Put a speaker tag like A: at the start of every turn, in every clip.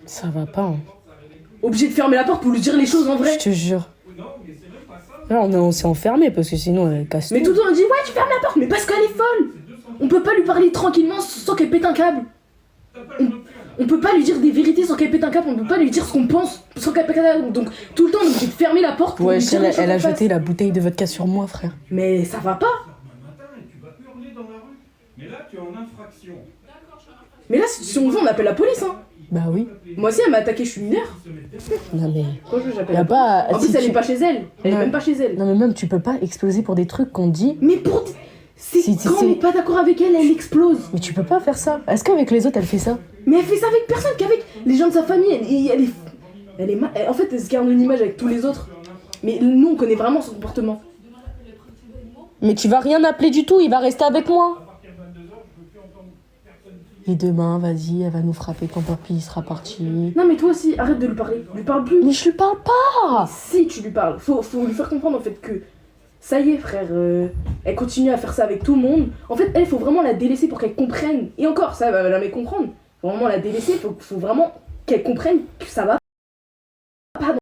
A: Ça va pas, hein.
B: Obligé de fermer la porte pour lui dire les choses en vrai.
A: Je te jure. Là, on s'est enfermé parce que sinon, elle casse
B: Mais tout le temps, on dit ouais, tu fermes la porte, mais parce qu'elle est folle. On peut pas lui parler tranquillement sans qu'elle pète un câble. On peut pas lui dire des vérités sans qu'elle pète un câble. On peut pas lui dire ce qu'on pense sans qu'elle pète un câble. Donc tout le temps, on est obligé de fermer la porte pour
A: Ouais,
B: lui dire les choses
A: elle a
B: en face.
A: jeté la bouteille de vodka sur moi, frère.
B: Mais ça va pas.
C: Mais là, tu es en infraction.
B: Mais là, si on veut, on appelle la police, hein.
A: Bah oui.
B: Moi aussi, elle m'a attaqué, je suis mineur.
A: Non mais...
B: Quoi, j'appelle
A: Y a
B: la
A: pas...
B: police. En plus,
A: si
B: elle
A: tu-
B: est pas chez elle. Elle est
A: Non.
B: même pas chez elle.
A: Non mais même, tu peux pas exploser pour des trucs qu'on dit.
B: Mais pour. C'est
A: Si,
B: quand on n'est pas d'accord avec elle, elle explose.
A: Mais tu peux pas faire ça. Est-ce qu'avec les autres, elle fait ça?
B: Mais elle fait ça avec personne qu'avec les gens de sa famille. Elle est en fait, elle se garde une image avec tous les autres. Mais nous, on connaît vraiment son comportement.
A: Mais tu vas rien appeler du tout, il va rester avec moi. Et demain, vas-y, elle va nous frapper quand papy sera parti.
B: Non, mais toi aussi, arrête de lui parler. Lui parle plus.
A: Mais je lui parle pas.
B: Si tu lui parles, faut lui faire comprendre en fait que ça y est, frère, elle continue à faire ça avec tout le monde. En fait, elle, faut vraiment la délaisser pour qu'elle comprenne. Et encore, ça va la mais comprendre. Faut vraiment la délaisser, faut vraiment qu'elle comprenne que ça va pas.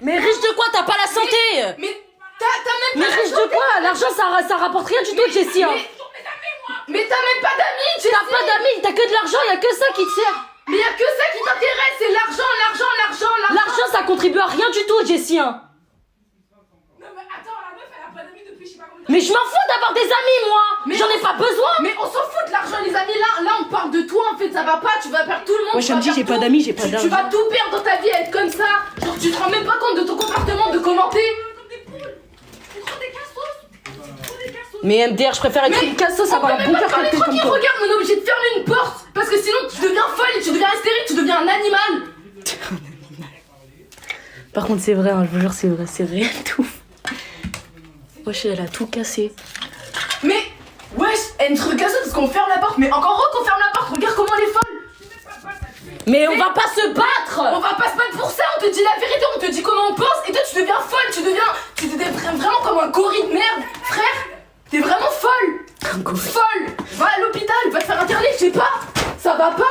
A: Mais riche de quoi? T'as pas la santé?
B: Mais t'as même
A: Mais
B: pas
A: riche de quoi? L'argent, ça rapporte rien du tout, Jessie. Hein.
B: Mais t'as même pas d'amis, Jessie.
A: T'as pas d'amis, t'as que de l'argent, y a que ça qui te sert.
B: Mais y a que ça qui t'intéresse, c'est l'argent.
A: L'argent, ça contribue à rien du tout, Jessie. Hein.
B: Non mais attends, la meuf, elle a pas d'amis depuis je sais pas combien de temps.
A: Mais je m'en fous d'avoir des amis, moi.
B: Mais
A: J'en ai pas besoin.
B: Mais on s'en fout de l'argent, les amis. Là, on parle de toi en fait, ça va pas, tu vas perdre tout le monde.
A: Ouais,
B: tu
A: je me
B: vas
A: dis, j'ai
B: perdre
A: pas
B: tout.
A: d'amis, j'ai pas
B: Tu
A: d'argent.
B: vas tout perdre dans ta vie à être comme ça. Genre, tu te rends même pas compte de ton comportement, de commenter.
A: Mais MDR, je préfère être une cassos, ça va un bon
B: Pas
A: cœur
B: parler
A: quelqu'un comme
B: tranquille,
A: toi.
B: regarde, on est obligé de fermer une porte. Parce que sinon, tu deviens folle et tu deviens hystérique, tu deviens un animal.
A: Par contre, c'est vrai, hein, je vous jure, c'est vrai, c'est réel tout. Wesh, elle a tout cassé.
B: Mais, wesh, elle te recasse parce qu'on ferme la porte. Mais encore heureux qu'on ferme la porte, regarde comment elle est folle.
A: Mais on va pas se battre.
B: On va pas se battre pour ça, on te dit la vérité, on te dit comment on pense. Et toi, tu deviens folle, tu deviens vraiment comme un gorille de merde. Frère, t'es vraiment folle. Folle. Va à l'hôpital, va te faire interner, je sais pas. Ça va pas.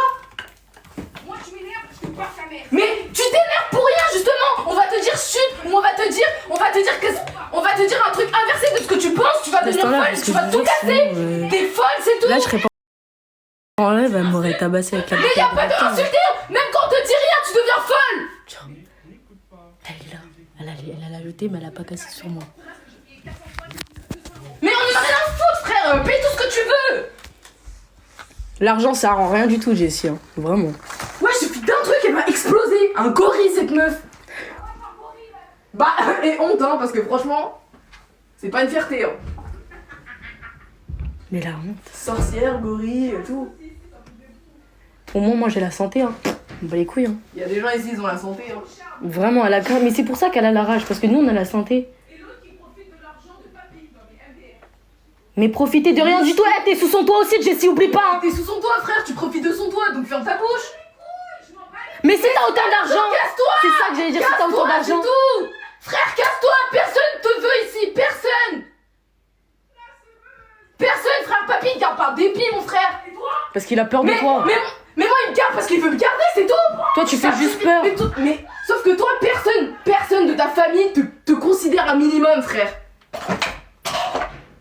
D: Moi tu m'énerves parce que tu parles ta mère.
B: Mais tu t'énerves pour rien justement. On va te dire chut, ou on va te dire un truc inversé de ce que tu penses. Tu vas devenir
A: Reste là,
B: folle,
A: parce
B: tu
A: que
B: vas
A: je
B: tout
A: vous jure,
B: casser.
A: sinon,
B: T'es folle, c'est tout.
A: Là, je serais pas en live, elle m'aurait tabassé avec la
B: Mais y a pas de insulter. Même quand on te dit rien, tu deviens folle.
A: Elle est là. Elle a la jeté, mais elle a pas cassé sur moi.
B: Mais on en a rien à foutre, frère. Paye tout ce que tu veux.
A: L'argent, ça rend rien du tout, Jessie. Hein. Vraiment.
B: Ouais, il suffit d'un truc, elle va exploser. Un gorille, cette meuf. Bah, et honte, hein, parce que franchement, c'est pas une fierté, hein.
A: Mais la honte.
B: Sorcière, gorille, tout.
A: Au moins, moi, j'ai la santé. Hein. On bat les couilles. Hein.
B: Il y a des gens ici, ils ont la santé, hein.
A: Vraiment, elle a grave. Mais c'est pour ça qu'elle a la rage, parce que nous, on a la santé. Mais profiter de rien du tout. Eh, t'es sous son toit aussi, Jessie, oublie pas. Hein.
B: T'es sous son toit, frère, tu profites de son toit, donc ferme ta bouche.
A: Mais si t'as autant d'argent.
B: Casse-toi.
A: C'est ça que j'allais dire, si t'as autant
B: Casse-toi, c'est
A: d'argent.
B: tout. Frère, casse-toi, personne te veut ici, personne. Personne, frère, papy, il garde par dépit, mon frère.
A: Parce qu'il a peur de
B: Mais
A: toi.
B: moi, il me garde parce qu'il veut me garder, c'est tout.
A: Toi, tu fais
B: Ça
A: juste
B: suffit.
A: peur.
B: Mais sauf que toi, personne de ta famille te considère un minimum, frère.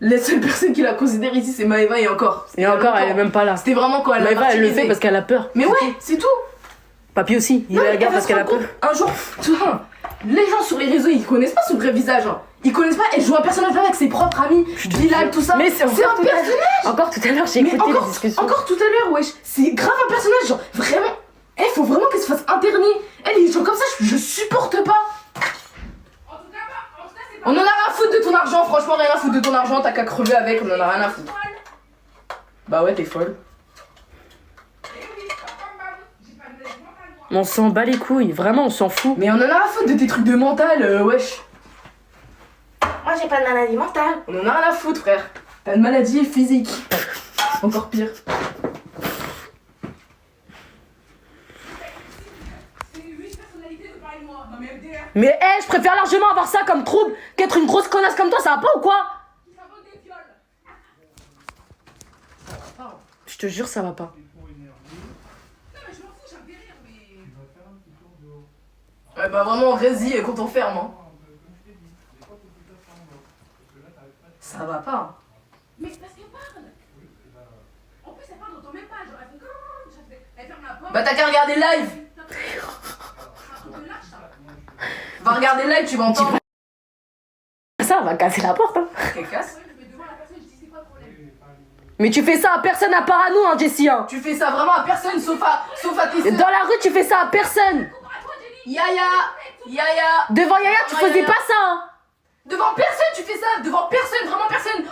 B: La seule personne qui la considère ici, c'est Maëva et encore.
A: Et encore, elle est même pas là.
B: C'était vraiment quand elle l'a
A: Maëva, elle le
B: martyrisée.
A: fait parce qu'elle a peur.
B: Mais ouais, c'est tout.
A: Papy aussi, il
B: Non,
A: la
B: mais
A: garde
B: elle va
A: parce
B: se
A: qu'elle a
B: rendre
A: peur.
B: compte, un jour, tu vois, les gens sur les réseaux, ils connaissent pas son vrai visage. Hein. Ils connaissent pas, elle joue un personnage là avec ses propres amis, Bilal, tout ça.
A: Mais c'est
B: un
A: encore tout à l'heure.
B: personnage.
A: Encore tout à l'heure, j'ai
B: Mais
A: écouté les discussions.
B: encore tout à l'heure, wesh. C'est grave un personnage, genre vraiment. Elle, faut vraiment qu'elle se fasse interner. Elle, les gens comme ça, je supporte pas. On en a rien à foutre de ton argent, franchement, rien à foutre de ton argent, t'as qu'à crever avec, on en a rien à foutre. Bah ouais, t'es folle.
A: On s'en bat les couilles, vraiment, on s'en fout.
B: Mais on en a rien à foutre de tes trucs de mental, wesh.
A: Moi, j'ai pas de maladie mentale.
B: On en a rien à foutre, frère. T'as une maladie physique. Encore pire.
D: C'est 8 personnalités de parler de moi. Non mais MDR,
A: Mais je préfère largement avoir ça comme trouble qu'être une grosse connasse comme toi, ça va pas ou quoi?
D: tout ça vaut des viols.
A: Je te jure, ça va pas.
D: Non mais je m'en fous, j'ai un délire, mais...
B: Ouais, bah vraiment, vas-y, quand on ferme. Hein. Ça va pas.
D: Mais parce qu'elle parle. En plus, elle parle, j'entends même pas. Genre, elle fait comme... Elle ferme la porte.
B: Bah t'as qu'à regarder le live.
D: C'est un truc de lâche, ça.
B: Va regarder le live, tu vas entendre.
A: Ça va casser la porte. Hein.
B: Qu'elle casse.
D: Ouais, mais devant la personne, je dis c'est quoi le problème?
A: Mais tu fais ça à personne à part à nous, hein, Jessie. Hein.
B: Tu fais ça vraiment à personne sauf à tes sœurs.
A: Dans la rue, tu fais ça à personne.
B: Yaya.
A: Devant Yaya, tu
B: Yaya.
A: faisais pas ça. Hein.
B: Devant personne, tu fais ça. Devant personne, vraiment personne.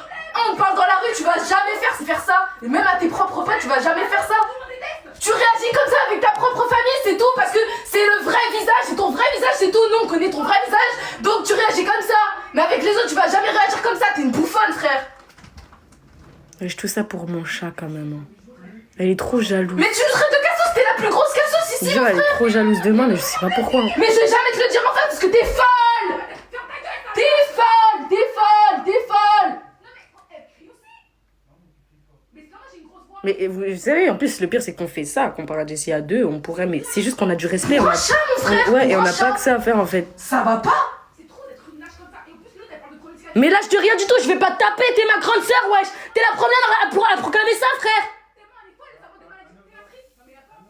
B: On parle dans la rue, tu vas jamais faire ça. Et même à tes propres potes, tu vas jamais faire ça. Tu réagis comme ça avec ta propre famille, c'est tout, parce que c'est le vrai visage, c'est ton vrai visage, c'est tout. Nous, on connaît ton vrai visage, donc tu réagis comme ça. Mais avec les autres, tu vas jamais réagir comme ça. T'es une bouffonne, frère.
A: Je tout ça pour mon chat quand même. Hein. Elle est trop jalouse.
B: Mais tu nous traites de cassos, t'es la plus grosse cassos ici,
A: Genre,
B: mon
A: elle est
B: frère.
A: trop jalouse de moi, mais je sais pas pourquoi. Hein.
B: Mais je vais jamais te le dire enfin parce que t'es folle. T'es folle, t'es folle, t'es folle.
D: Non mais elle crie aussi. Mais c'est comme moi, j'ai une grosse voix.
A: Mais vous savez, en plus, le pire, c'est qu'on fait ça. Comparé à Jessie à deux, on pourrait, mais c'est juste qu'on a du respect. On a...
B: Chat, mon frère.
A: Ouais, et on n'a
B: Chat.
A: pas que ça à faire en fait.
B: Ça va pas.
D: C'est trop d'être une lâche comme ça. Et en plus, l'autre, elle parle de traumatisation.
A: Mais lâche de rien du tout, je vais pas te taper, t'es ma grande sœur, wesh. T'es la première à proclamer ça, frère.
D: Tellement elle est folle, elle s'invente des maladies créatrices. Non mais y'a pas.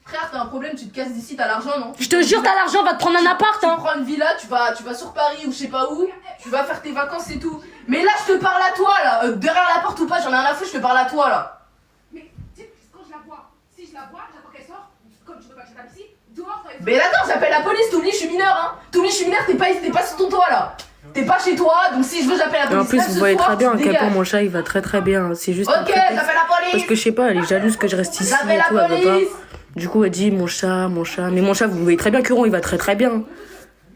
B: Frère, t'as un problème, tu te casses d'ici, t'as l'argent, non?
A: Je te jure, t'as l'argent, va te prendre un appart,
B: Tu
A: hein.
B: prends une villa, tu vas sur Paris ou je sais pas où, tu vas faire tes vacances et tout. Mais là, je te parle à toi, là. Derrière la porte ou pas, j'en ai rien à foutre, je te parle à toi, là.
D: Mais tu sais, quand je la vois, si je la vois, j'attends qu'elle sort. Comme tu veux pas que je tape ici, dehors, quand elle
B: Mais d'accord, j'appelle la police, t'oublies, je suis mineur, hein. T'oublies, je suis mineur, t'es pas sur ton toit, là. T'es pas chez toi, donc si je veux, j'appelle la
A: Et
B: police.
A: en plus,
B: Là,
A: vous
B: ce
A: voyez
B: soir,
A: très bien à
B: tu
A: quel point
B: dégages.
A: mon chat il va très très bien. C'est juste un
B: Ok,
A: prétexte.
B: j'appelle la police.
A: Parce que je sais pas, elle est jalouse que je reste ici
B: J'appelle
A: et tout,
B: la
A: elle veut pas.
B: police.
A: Du coup, elle dit mon chat, mon chat. Mais mon chat, vous voyez très bien que Ron, il va très très bien.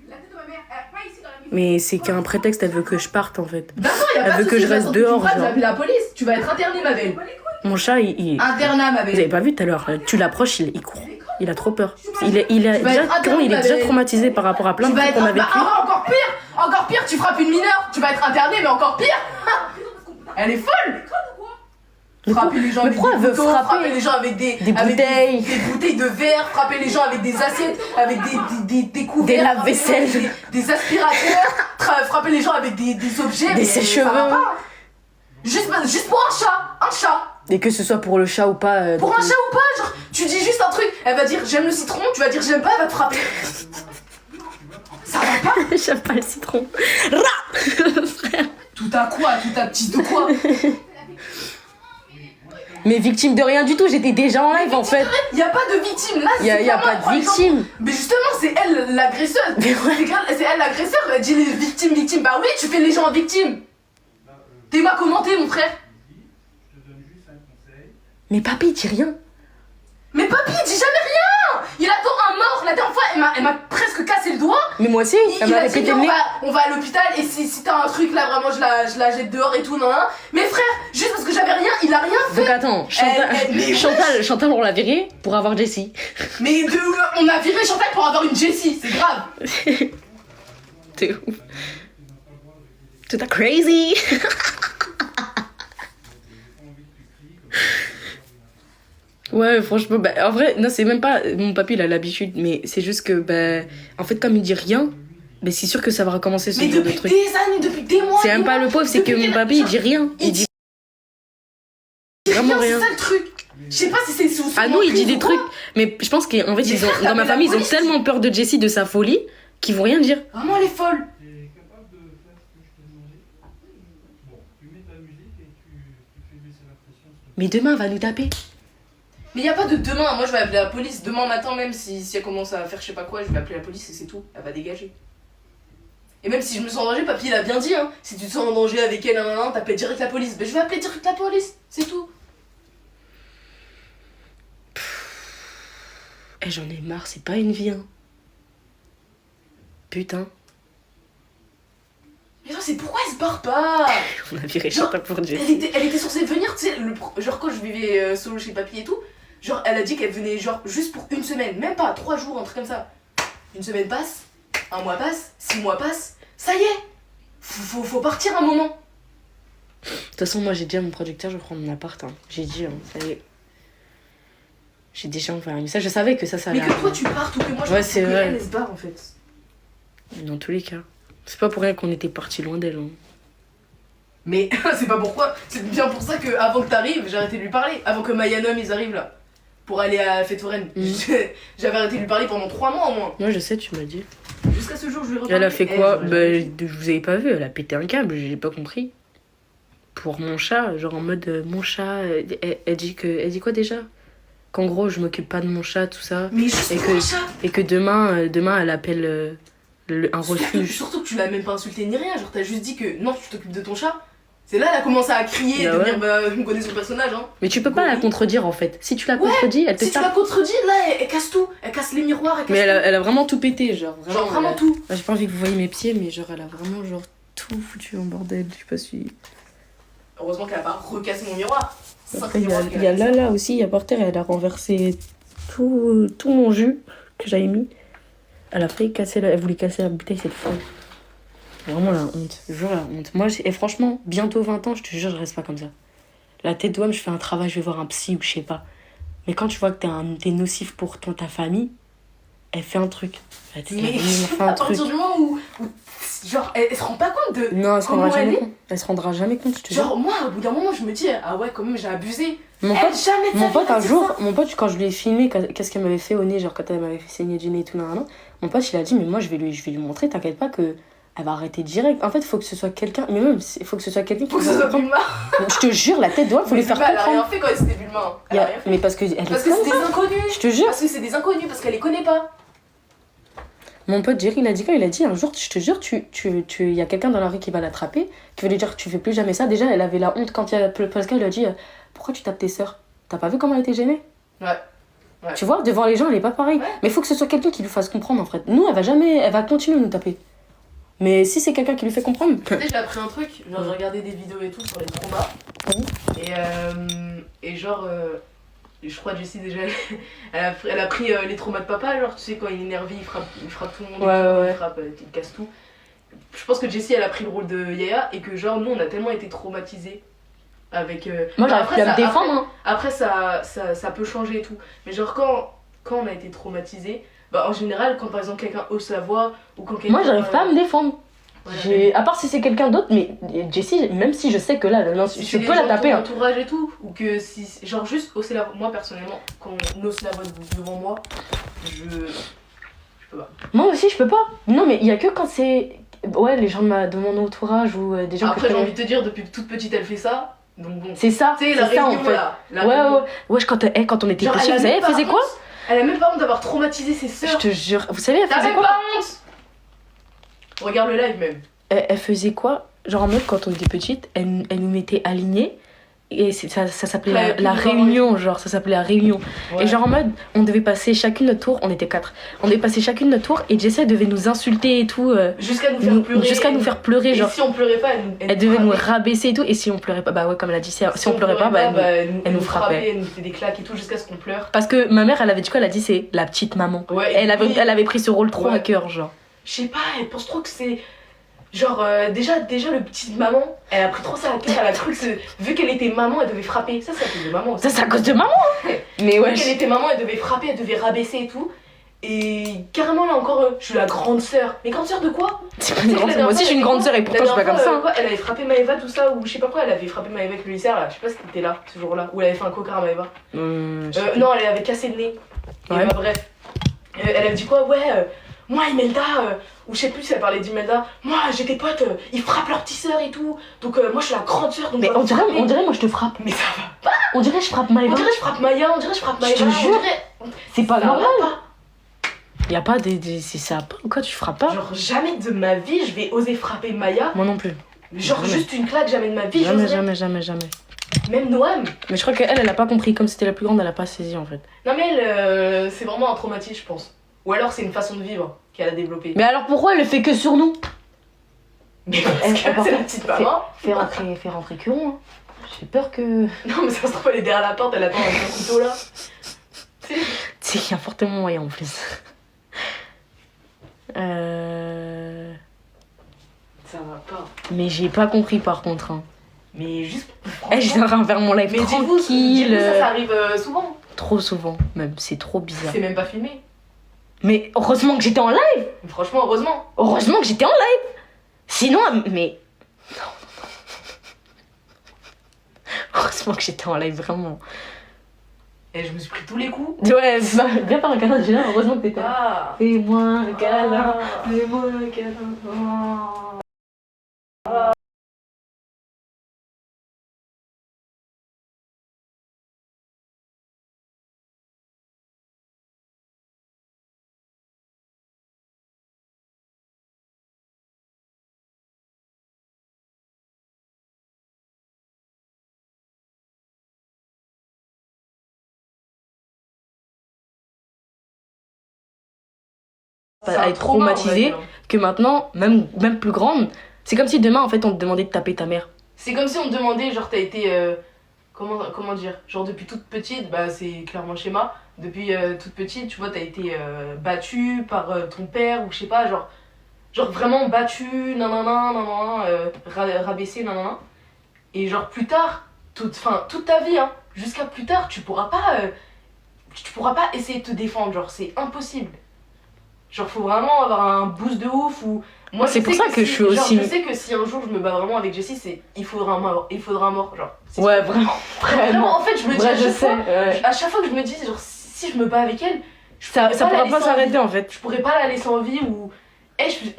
D: La tête de ma mère, pas ici dans la maison.
A: Mais c'est qu'un prétexte, elle veut que je parte en fait.
B: D'accord, y'a
A: Elle
B: pas de
A: veut que
B: soucis,
A: je reste
B: j'attends
A: dehors,
B: tu vas
A: genre.
B: appeler la police, tu vas être interné, ma belle.
A: Mon chat, il...
B: Internat, ma
A: Vous avez
B: belle.
A: pas vu tout à l'heure, tu l'approches, il court. Il a trop peur. Il a
B: Tu vas
A: déjà,
B: être
A: Ron, il est déjà
B: interdit,
A: traumatisé par rapport à plein
B: Tu
A: de
B: vas
A: trucs
B: être
A: qu'on a vécu.
B: encore pire, tu frappes une mineure, tu vas être interné, mais encore pire. Elle est folle. Frapper les gens
A: Mais
B: avec
A: pourquoi
B: des
A: elle veut
B: couteaux,
A: frapper
B: frapper les gens avec
A: Des
B: avec
A: bouteilles.
B: des bouteilles de verre, frapper les gens avec des assiettes, avec des couverts,
A: Des
B: frapper les gens
A: lave-vaisselle.
B: avec des aspirateurs, frapper les gens avec des objets.
A: Des
B: mais ça
A: sèche-cheveux.
B: va pas. Juste pour un chat.
A: Et que ce soit pour le chat ou pas.
B: Pour un chat ou pas, genre, tu dis juste un truc, elle va dire j'aime le citron, tu vas dire j'aime pas, elle va te frapper. Ça va pas.
A: J'aime pas le citron.
B: Tout à quoi, tout à petit de quoi.
A: Mais victime de rien du tout, j'étais déjà en live en fait.
B: Y a pas de victime, là
A: Y a
B: clairement,
A: pas de
B: par exemple,
A: victime.
B: Mais justement, c'est elle l'agresseuse. C'est elle l'agresseur, elle dit les victimes. Bah oui, tu fais les gens en victime. T'es ma commenté, mon frère.
C: Je te donne juste un conseil.
A: Mais papy, dis rien.
B: Mais papy, il dit jamais rien. Il attend un mort. La dernière fois, elle m'a presque cassé le doigt.
A: Mais moi aussi, elle
B: Il
A: m'a
B: a dit
A: répété le
B: on
A: nez.
B: on va à l'hôpital et si t'as un truc là, vraiment, je la jette dehors et tout, non. Mais frère, juste parce que j'avais rien, il a rien fait.
A: Donc attends, Chantal,
B: mais
A: Chantal, on l'a viré pour avoir Jessie.
B: Mais on a viré Chantal pour avoir une Jessie, c'est grave.
A: T'es ouf. Tout à crazy. Ouais, franchement, bah, en vrai, non, c'est même pas. Mon papy, il a l'habitude, mais c'est juste que, bah, en fait, comme il dit rien, bah, c'est sûr que ça va recommencer ce
B: Mais
A: genre de
B: depuis
A: truc.
B: des années, depuis des mois.
A: C'est même pas le pauvre, c'est que mon papy, il dit rien. Il dit vraiment rien.
B: C'est ça le truc. Je sais pas si c'est sous.
A: À nous, il dit des trucs, mais je pense qu'en fait, ils ont, dans ma famille, ils ont tellement peur de Jessie, de sa folie, qu'ils vont rien dire.
B: Vraiment, elle est folle.
C: T'es capable de faire ce que je t'ai demandé? Bon, tu mets de la musique et tu fais baisser la pression. s'il te plaît.
A: Mais demain, elle va nous taper.
B: Mais y a pas de demain, moi je vais appeler la police demain matin, même si elle commence à faire je sais pas quoi, je vais appeler la police et c'est tout, elle va dégager. Et même si je me sens en danger, papy il a bien dit, hein, si tu te sens en danger avec elle, t'appelles direct la police. Ben je vais appeler direct la police, c'est tout.
A: Eh, j'en ai marre, c'est pas une vie, hein. Putain.
B: c'est pourquoi elle se barre pas?
A: On a viré
B: Genre,
A: Chata pour
B: Elle
A: Jessie.
B: était censée venir, tu sais, genre quand je vivais solo chez papy et tout, genre elle a dit qu'elle venait genre juste pour une semaine, même pas 3 jours, un truc comme ça. Une semaine passe, un mois passe, 6 mois passent, ça y est, faut partir un moment.
A: De toute façon, moi j'ai dit à mon producteur, je vais prendre mon appart. Hein. J'ai dit, ça y est. J'ai déjà envoyé un message. Je savais que ça
B: Mais
A: allait
B: que toi tu partes ou que moi je
A: Ouais,
B: parte,
A: c'est
B: que
A: vrai.
B: elle se barre en fait.
A: Dans tous les cas. C'est pas pour rien qu'on était partis loin d'elle. Hein.
B: Mais c'est pas pourquoi, c'est bien pour ça que avant que t'arrives, j'ai arrêté de lui parler. Avant que Mayanom ils arrivent là, pour aller à la fête foraine. J'avais arrêté de lui parler pendant 3 mois au moins.
A: Moi je sais, tu m'as dit.
B: Jusqu'à ce jour, je lui ai
A: Et elle a fait quoi?
B: bah,
A: Je vous avais pas vu, elle a pété un câble, j'ai pas compris. Pour mon chat, genre en mode mon chat, elle dit quoi déjà? Qu'en gros je m'occupe pas de mon chat, tout ça.
B: Mais juste
A: Et
B: pour
A: que-
B: un chat.
A: Et que demain elle appelle un refuge.
B: Surtout que tu l'as même pas insulté ni rien, genre t'as juste dit que non, tu t'occupes de ton chat. C'est là, elle a commencé à crier et
A: Ah
B: de
A: ouais.
B: dire bah, on connaît son personnage, hein.
A: Mais tu peux pas la
B: Oui.
A: contredire en fait. Si tu la
B: Ouais,
A: contredis, elle te
B: Si tu la
A: tape.
B: contredis, là, elle casse tout. Elle casse les miroirs, elle casse
A: Mais
B: tout.
A: elle a vraiment tout pété, genre.
B: Genre vraiment
A: elle a-
B: tout.
A: Bah, j'ai pas envie que vous voyez mes pieds, mais genre elle a vraiment genre tout foutu en bordel. Je sais pas si.
B: Heureusement qu'elle a pas recassé mon miroir. Cinq
A: Après, il y a,
B: miroirs qu'elle
A: il y a
B: cassé.
A: Lala aussi, il y a par terre, elle a renversé tout mon jus que j'avais mis. Elle a failli casser, elle voulait casser la bouteille, cette folle. Vraiment la honte, je jure la honte. Moi, et franchement, bientôt 20 ans, je te jure, je reste pas comme ça. La tête d'homme, je fais un travail, je vais voir un psy ou je sais pas. Mais quand tu vois que t'es nocif pour ta famille, elle fait un truc. Elle
B: Mais
A: fait
B: à
A: un truc.
B: partir du moment où genre, elle se rend pas compte de.
A: Non, elle se rendra
B: comment elle
A: jamais
B: est.
A: compte. Elle se rendra jamais compte, je te jure.
B: Genre, moi, au bout d'un moment, je me dis, ah ouais, quand même, j'ai abusé.
A: Mon
B: Elle,
A: pote,
B: jamais de sa
A: Mon
B: vie,
A: pote,
B: elle
A: un
B: dit
A: jour,
B: ça.
A: mon pote, quand je lui ai filmé, qu'est-ce qu'elle m'avait fait au nez, genre quand elle m'avait fait saigner du nez et tout, nan, nan, nan, mon pote, il a dit, mais moi, je vais lui montrer, t'inquiète pas que elle va arrêter direct. En fait, il faut que ce soit quelqu'un, mais même, il faut que ce soit quelqu'un qui
B: Faut que ce
A: va
B: soit
A: comprendre.
B: Bulma.
A: Je te jure, la tête d'homme, faut lui faire
B: Elle a rien
A: comprendre.
B: fait quand c'était Bulma. Hein.
A: Il
B: Elle
A: y
B: a
A: a-
B: rien fait.
A: Mais parce que elle
B: Parce
A: est
B: que
A: comme
B: c'est
A: ça.
B: des inconnus.
A: Je te jure.
B: Parce que c'est des inconnus, parce qu'elle les connaît pas.
A: Mon pote Jerry, il a dit quoi? Il a dit un jour, je te jure, il y a quelqu'un dans la rue qui va l'attraper, qui va lui dire, tu fais plus jamais ça. Déjà, elle avait la honte quand il y a Pascal lui a dit, pourquoi tu tapes tes sœurs? T'as pas vu comment elle était gênée?
B: Ouais. Ouais.
A: Tu vois, devant les gens, elle est pas pareille.
B: Ouais.
A: Mais il faut que ce soit quelqu'un qui lui fasse comprendre en fait. Nous, elle va continuer de nous taper. Mais si c'est quelqu'un qui lui fait comprendre.
B: Tu sais, j'ai appris un truc, genre j'ai regardé des vidéos et tout sur les traumas. Et genre, je crois Jessie déjà, elle a pris les traumas de papa, genre tu sais, quand il est énervé, il frappe tout le monde,
A: Ouais.
B: il frappe, il casse tout. Je pense que Jessie elle a pris le rôle de Yaya et que genre nous on a tellement été traumatisés avec.
A: Moi, j'arrive
B: après,
A: plus à me
B: ça-
A: défendre. Hein.
B: Après ça peut changer et tout. Mais genre quand on a été traumatisés, bah en général quand par exemple quelqu'un hausse la voix ou quand quelqu'un.
A: Moi, j'arrive pas à me défendre.
B: Voilà,
A: À part si c'est quelqu'un d'autre, mais Jessie, même si je sais que là,
B: si
A: je
B: c'est
A: peux
B: les
A: la
B: gens
A: taper.
B: de ton
A: Hein.
B: entourage et tout, ou que si genre juste hausser la voix, moi personnellement quand on hausse la voix devant moi, je peux pas.
A: Moi aussi, je peux pas. Non, mais il y a que quand c'est. Ouais, les gens de mon entourage ou des gens
B: Après
A: que
B: j'ai
A: je
B: envie
A: connais.
B: de te dire depuis que toute petite elle fait ça, donc bon.
A: C'est ça,
B: Tu sais
A: c'est
B: la
A: ça en
B: réunion
A: fait.
B: là, la
A: Ouais,
B: réunion.
A: ouais. Quand on était
B: Genre,
A: petits,
B: elle a
A: vous savez,
B: même
A: elle faisait
B: pas
A: quoi?
B: honte. Elle a même pas honte d'avoir traumatisé ses
A: Je
B: sœurs.
A: te jure. Vous savez, elle
B: T'as
A: faisait
B: même
A: quoi?
B: pas honte. Regarde le live même.
A: Elle faisait quoi? Genre en mode quand on était petite, elle nous mettait alignés. Et ça s'appelait
B: Ouais,
A: la
B: puis
A: réunion, genre ça s'appelait la réunion.
B: Ouais.
A: Et genre en mode, on devait passer chacune notre tour, on était 4. On devait passer chacune notre tour et Jessie devait nous insulter et tout.
B: Jusqu'à nous faire pleurer.
A: Jusqu'à nous faire pleurer,
B: Et
A: genre.
B: si on pleurait pas,
A: Elle devait nous
B: frappait.
A: rabaisser et tout. Et si on pleurait pas, bah ouais, comme elle a dit, si on pleurait pas, bah, elle nous frappait.
B: Elle nous fait des claques et tout jusqu'à ce qu'on pleure.
A: Parce que ma mère, elle avait dit quoi? Elle a dit c'est la petite maman.
B: Ouais,
A: Elle
B: et puis,
A: avait pris ce rôle trop
B: Ouais.
A: à cœur, genre.
B: je sais pas, elle pense trop que c'est. Genre, déjà, le petit maman, elle a pris trop ça à cœur. Elle a cru que vu qu'elle était maman, elle devait frapper. Ça, c'est à cause de maman aussi.
A: Ça, c'est à cause de maman. Mais
B: Vu
A: ouais.
B: qu'elle était maman, elle devait frapper, elle devait rabaisser et tout. Et carrément, là encore, je suis la grande sœur. Mais grande sœur de quoi?
A: C'est pas une grande sœur. Moi aussi, je suis une grande sœur et pourtant, je suis pas comme ça. hein.
B: Quoi, elle avait frappé Maëva, tout ça, ou je sais pas quoi, elle avait frappé Maëva avec le lycée là. Je sais pas si t'étais là ce jour-là. Ou elle avait fait un coca à Maëva. Non, elle avait cassé le nez. Et
A: Ouais.
B: bah, bref. Elle avait dit quoi? Ouais, moi, Imelda, ou je sais plus si elle parlait d'Imelda. Moi, j'ai des potes, ils frappent leurs petites sœurs et tout. Donc, moi, je suis la grande sœur. Donc
A: Mais
B: je vais
A: on dirait,
B: frapper.
A: moi, je te frappe.
B: Mais ça va.
A: On dirait, je frappe
B: On
A: Maëva.
B: dirait, je frappe Maya, on dirait, je frappe
A: Je
B: Maëva.
A: te
B: on
A: jure.
B: dirait-
A: C'est pas
B: Ça
A: normal.
B: va pas.
A: Y a pas c'est ça pas ou quoi, tu frappes pas?
B: Genre, jamais de ma vie, je vais oser frapper Maya.
A: Moi non plus.
B: Genre,
A: Jamais.
B: juste une claque, jamais de ma vie.
A: Jamais,
B: j'oserais.
A: jamais.
B: Même Noam.
A: Mais je crois qu'elle a pas compris. Comme c'était la plus grande, elle a pas saisi en fait.
B: Non, mais elle, c'est vraiment un traumatisme, je pense. Ou alors, c'est une façon de vivre qu'elle a développée.
A: Mais alors pourquoi elle le fait que sur nous?
B: Mais
A: par
B: c'est la
A: contre,
B: petite maman.
A: Fais rentrer Curon. Hein. J'ai peur que.
B: Non, mais ça se trouve, elle est derrière la porte, elle attend avec un couteau là.
A: Tu sais qu'il y a fortement moyen en plus.
B: Ça va pas.
A: Mais j'ai pas compris par contre. Hein.
B: Mais juste.
A: J'étais en train de faire mon live
B: Mais
A: tranquille.
B: dis-vous, ça arrive souvent.
A: Trop souvent, même. C'est trop bizarre.
B: C'est même pas filmé.
A: Mais heureusement que j'étais en live.
B: Mais franchement, heureusement.
A: Heureusement que j'étais en live. Sinon, mais. Non. Heureusement que j'étais en live, vraiment.
B: Et je me suis pris tous les coups.
A: Ouais, bah, viens faire un câlin déjà, heureusement que t'étais là.
B: Ah.
A: Fais-moi un câlin.
B: Fais-moi un câlin.
A: À être traumatisée que maintenant, même plus grande, c'est comme si demain en fait on te demandait de taper ta mère.
B: C'est comme si on te demandait, genre t'as été. Comment dire? Genre depuis toute petite, bah c'est clairement le schéma. Depuis toute petite, tu vois, t'as été battue par ton père ou je sais pas, genre vraiment battue, nanana, rabaissée, nanana. Et genre plus tard, toute ta vie, hein, jusqu'à plus tard, tu pourras pas essayer de te défendre, genre c'est impossible. Genre faut vraiment avoir un boost de ouf ou moi
A: C'est pour ça que je suis aussi.
B: je sais que si un jour je me bats vraiment avec Jessie, il faudra un mort, genre. C'est
A: Ouais,
B: sûr.
A: vraiment.
B: Vraiment, en fait, je me dis
A: Ouais,
B: à
A: je
B: chaque
A: sais.
B: fois,
A: Ouais.
B: à chaque fois que je me dis genre si je me bats avec elle,
A: Ça
B: pourrais
A: pourra
B: la
A: pas
B: laisser en
A: s'arrêter
B: vie.
A: en fait.
B: Je pourrais pas la laisser en vie ou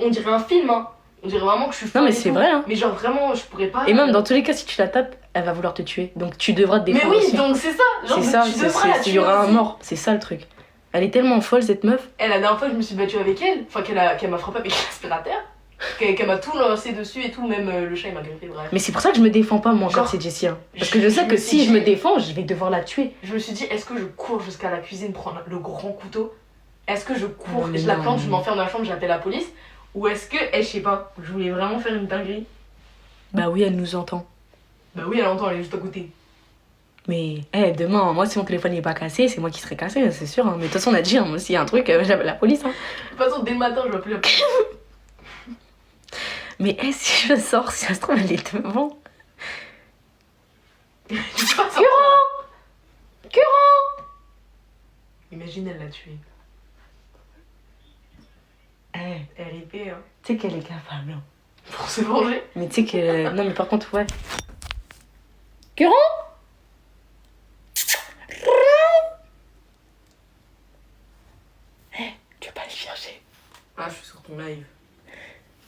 B: on dirait un film, hein. On dirait vraiment que je suis
A: Non,
B: folle
A: mais
B: et
A: c'est
B: tout.
A: vrai, hein.
B: Mais genre vraiment, je pourrais pas.
A: Et même dans tous les cas, si tu la tapes, elle va vouloir te tuer. Donc tu devras te
B: Mais
A: défendre.
B: oui,
A: aussi.
B: donc c'est ça. Genre
A: C'est ça,
B: tu devras la
A: il
B: tuer
A: y aura un
B: aussi.
A: mort. C'est ça le truc. Elle est tellement folle cette meuf.
B: Elle, la dernière fois que je me suis battue avec elle, enfin qu'elle m'a frappé avec l'aspirateur, qu'elle m'a tout lancé dessus et tout, même le chat il m'a griffé, bref.
A: Mais c'est pour ça que je me défends pas moi
B: Genre,
A: quand c'est Jessie. Hein. Parce que je sais
B: je
A: que
B: me
A: si
B: suis
A: je me
B: dit-
A: défends, je vais devoir la tuer.
B: Je me suis dit, est-ce que je cours jusqu'à la cuisine prendre le grand couteau? Est-ce que je cours
A: Non,
B: et
A: mais
B: je la
A: non.
B: plante, je m'enferme dans la chambre, j'appelle la police? Ou est-ce que, je sais pas, je voulais vraiment faire une dinguerie?
A: Bah oui, elle nous entend.
B: Bah oui, elle entend, elle est juste à côté.
A: Mais demain, moi si mon téléphone n'est pas cassé, c'est moi qui serai cassé, c'est sûr. Hein. Mais de toute façon, on a dit, hein, moi, s'il y a un truc, j'appelle la police. Hein.
B: De toute façon, dès le matin, je vais appeler la police.
A: Mais si je sors, si ça se trouve, elle est devant.
B: Imagine, elle l'a tué. RIP, hein.
A: Tu sais qu'elle est capable. Hein.
B: Pour se venger.
A: Mais tu sais que. Non, mais par contre, ouais. Curon. Tu veux pas aller le chercher?
B: Ah, je suis sur ton live.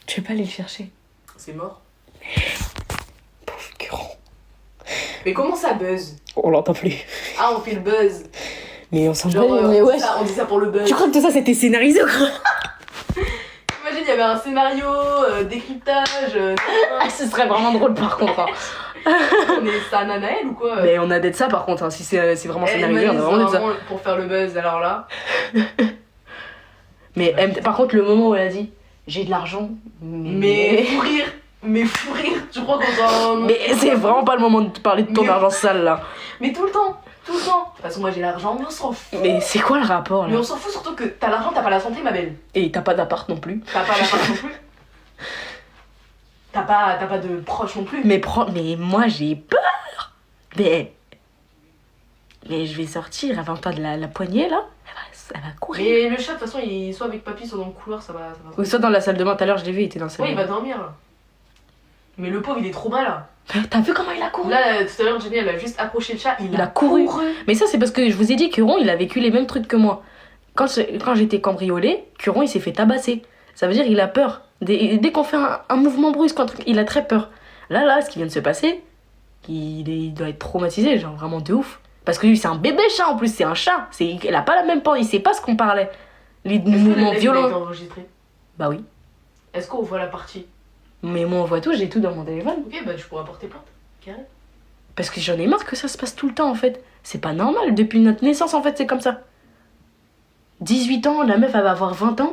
A: Tu veux pas aller le chercher?
B: C'est mort.
A: Pauvre Curon.
B: Mais comment ça buzz?
A: On l'entend plus.
B: Ah, on fait le buzz.
A: Mais on s'en bat,
B: Genre,
A: mais ouais.
B: on dit ça pour le buzz.
A: Tu crois que tout ça c'était scénarisé ou quoi?
B: Imagine, il y avait un scénario, décryptage.
A: Ah, ce serait vraiment drôle par contre. Hein.
B: Mais c'est un Anaël ou quoi?
A: Mais on a d'être ça par contre, hein. Si c'est vraiment
B: Eh,
A: scénarisé, on a
B: imagine,
A: vraiment
B: c'est
A: d'être ça.
B: pour faire le buzz, alors là.
A: Mais par contre, le moment où elle a dit j'ai de l'argent,
B: Mais fou rire. Mais fou rire. Tu crois qu'on s'en.
A: Mais c'est vraiment pas le moment de te parler de ton
B: Mais-
A: argent sale là.
B: Mais tout le temps. Tout le temps. De toute façon, moi j'ai l'argent, mais on s'en fout.
A: Mais c'est quoi le rapport
B: Mais
A: là?
B: on s'en fout surtout que t'as l'argent, t'as pas la santé, ma belle.
A: Et t'as pas d'appart non plus.
B: T'as pas l'appart non plus. T'as pas de proches non plus.
A: Mais moi j'ai peur. Mais je vais sortir, elle va entendre la poignée là. Elle va courir.
B: Mais le chat, de toute façon, soit avec papy, soit dans le couloir, ça va.
A: Ou soit dans la salle de bain, tout à l'heure je l'ai vu, il était dans la salle
B: Ouais,
A: de
B: il
A: bain.
B: va dormir là. Mais le pauvre, il est trop bas là.
A: T'as vu comment il a couru?
B: Là, tout à l'heure, Jenny, elle a juste approché le chat,
A: Il a couru. Mais ça c'est parce que je vous ai dit, Curon il a vécu les mêmes trucs que moi. Quand j'étais cambriolée, Curon il s'est fait tabasser. Ça veut dire il a peur. Dès qu'on fait un mouvement brusque, il a très peur. Là, ce qui vient de se passer, il doit être traumatisé, genre vraiment de ouf. Parce que lui c'est un bébé chat en plus, c'est un chat. Il a pas la même peur, il sait pas ce qu'on parlait. Les mouvements violents.
B: Enregistré.
A: Bah oui.
B: Est-ce qu'on voit la partie?
A: Mais moi on voit tout, j'ai tout dans mon téléphone.
B: Ok, bah tu pourras porter plainte. Carré.
A: Parce que j'en ai marre que ça se passe tout le temps en fait. C'est pas normal, depuis notre naissance en fait c'est comme ça. 18 ans, la meuf elle va avoir 20 ans.